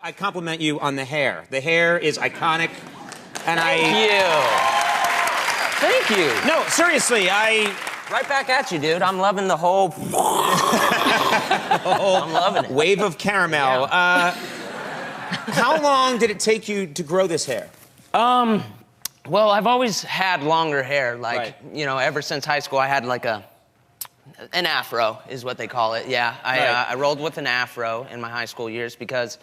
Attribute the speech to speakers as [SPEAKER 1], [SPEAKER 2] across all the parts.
[SPEAKER 1] I compliment you on the hair. The hair is iconic, and
[SPEAKER 2] Thank you.
[SPEAKER 1] No, seriously,
[SPEAKER 2] Right back at you, dude. I'm loving the whole... I'm loving it.
[SPEAKER 1] Wave of caramel.
[SPEAKER 2] Yeah.
[SPEAKER 1] How long did it take you to grow this hair?
[SPEAKER 2] Well, I've always had longer hair. Like,
[SPEAKER 1] Right.
[SPEAKER 2] you know, ever since high school, I had like an afro, is what they call it. Yeah, I rolled with an afro in my high school years because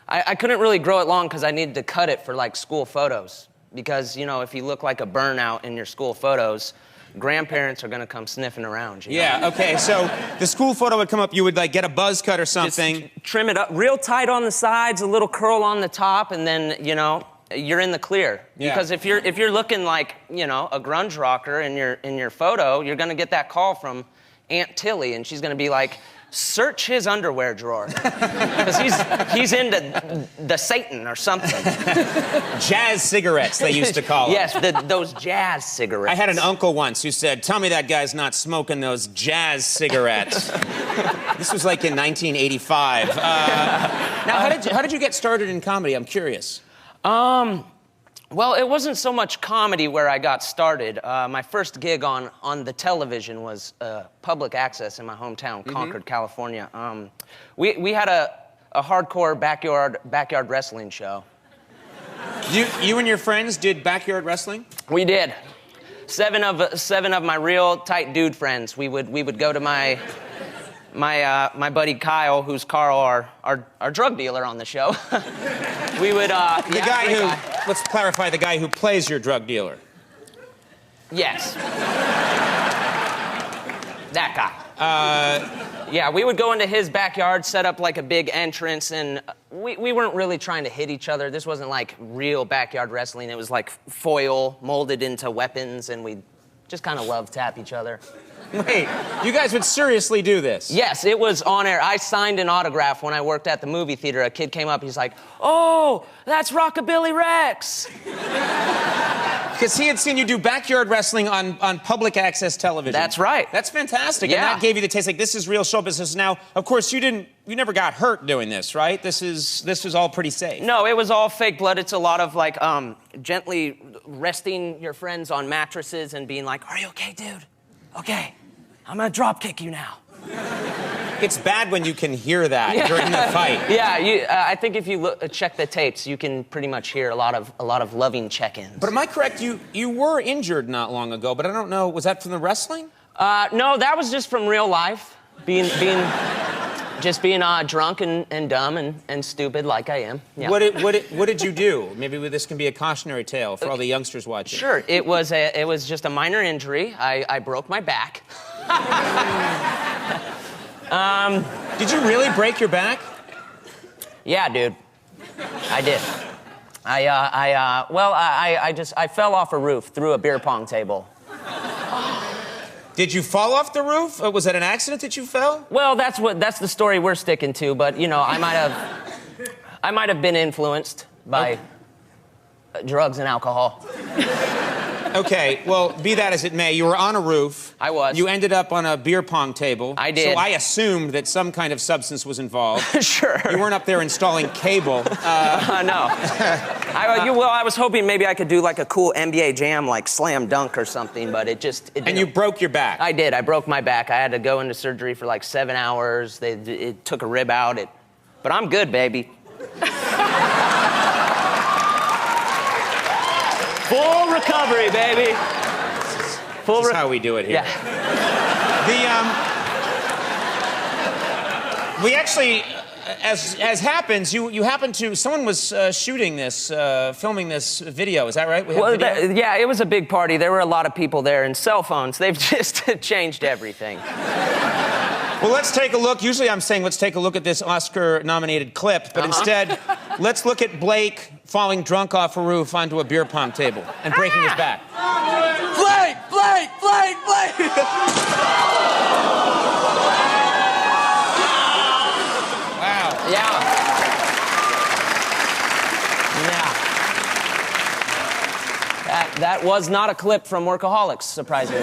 [SPEAKER 2] I couldn't really grow it long because I needed to cut it for like school photos. Because, you know, if you look like a burnout in your school photos, grandparents are gonna come sniffing around you.
[SPEAKER 1] Yeah, okay, so the school photo would come up, you would like get a buzz cut or something.
[SPEAKER 2] Just trim it up real tight on the sides, a little curl on the top, and then, you know, you're in the clear.
[SPEAKER 1] Yeah.
[SPEAKER 2] Because if you're looking like, you know, a grunge rocker in your photo, you're gonna get that call from Aunt Tilly, and she's gonna be like, search his underwear drawer. Because he's into the Satan or something.
[SPEAKER 1] Jazz cigarettes, they used to call them.
[SPEAKER 2] Yes, those jazz cigarettes.
[SPEAKER 1] I had an uncle once who said, tell me that guy's not smoking those jazz cigarettes. This was like in 1985. Now, how did you get started in comedy? I'm curious.
[SPEAKER 2] Well, it wasn't so much comedy where I got started. My first gig on the television was public access in my hometown, Concord, California. We had a hardcore backyard wrestling show.
[SPEAKER 1] You and your friends did backyard wrestling?
[SPEAKER 2] We did. Seven of my real tight dude friends. We would go to my buddy Kyle, who's Carl, our drug dealer on the show. We would,
[SPEAKER 1] the guy who, let's clarify, the guy who plays your drug dealer.
[SPEAKER 2] Yes. That guy. Yeah, we would go into his backyard, set up like a big entrance, and we weren't really trying to hit each other. This wasn't like real backyard wrestling. It was like foil molded into weapons, and we'd just kind of love tap each other.
[SPEAKER 1] Wait, you guys would seriously do this?
[SPEAKER 2] Yes, it was on air. I signed an autograph when I worked at the movie theater. A kid came up, he's like, oh, that's Rockabilly Rex.
[SPEAKER 1] Because he had seen you do backyard wrestling on public access television.
[SPEAKER 2] That's right.
[SPEAKER 1] That's fantastic.
[SPEAKER 2] Yeah.
[SPEAKER 1] And that gave you the taste, like, this is real show business. Now, of course, you never got hurt doing this, right? This was all pretty safe.
[SPEAKER 2] No, it was all fake blood. It's a lot of, like, gently resting your friends on mattresses and being like, are you okay, dude? Okay, I'm gonna drop kick you now.
[SPEAKER 1] It's bad when you can hear that during the fight.
[SPEAKER 2] Yeah, I think if you check the tapes, you can pretty much hear a lot of loving check-ins.
[SPEAKER 1] But am I correct? You were injured not long ago, but I don't know. Was that from the wrestling?
[SPEAKER 2] No, that was just from real life. Being drunk and dumb and stupid like I am. Yeah.
[SPEAKER 1] What did you do? Maybe this can be a cautionary tale for all the youngsters watching.
[SPEAKER 2] Sure, it was just a minor injury. I broke my back.
[SPEAKER 1] Did you really break your back?
[SPEAKER 2] Yeah, dude. I did. I fell off a roof through a beer pong table.
[SPEAKER 1] Did you fall off the roof? Was that an accident that you fell?
[SPEAKER 2] Well, that's the story we're sticking to, but you know, I might have been influenced by drugs and alcohol.
[SPEAKER 1] Okay, well, be that as it may, you were on a roof.
[SPEAKER 2] I was.
[SPEAKER 1] You ended up on a beer pong table.
[SPEAKER 2] I did.
[SPEAKER 1] So I assumed that some kind of substance was involved.
[SPEAKER 2] Sure.
[SPEAKER 1] You weren't up there installing cable.
[SPEAKER 2] No. I was hoping maybe I could do like a cool NBA jam, like slam dunk or something, but it didn't.
[SPEAKER 1] And you broke your back.
[SPEAKER 2] I did. I broke my back. I had to go into surgery for like 7 hours. It took a rib out. But I'm good, baby. Full recovery, baby.
[SPEAKER 1] This is how we do it here.
[SPEAKER 2] Yeah.
[SPEAKER 1] We actually, as happens, you happen to, someone was shooting this, filming this video, is that right?
[SPEAKER 2] Yeah, it was a big party. There were a lot of people there, and cell phones, they've just changed everything.
[SPEAKER 1] Well, let's take a look. Usually I'm saying let's take a look at this Oscar-nominated clip, but instead, let's look at Blake falling drunk off a roof onto a beer pong table and breaking his back.
[SPEAKER 3] Blake!
[SPEAKER 1] Wow.
[SPEAKER 2] Yeah. That was not a clip from Workaholics, surprisingly.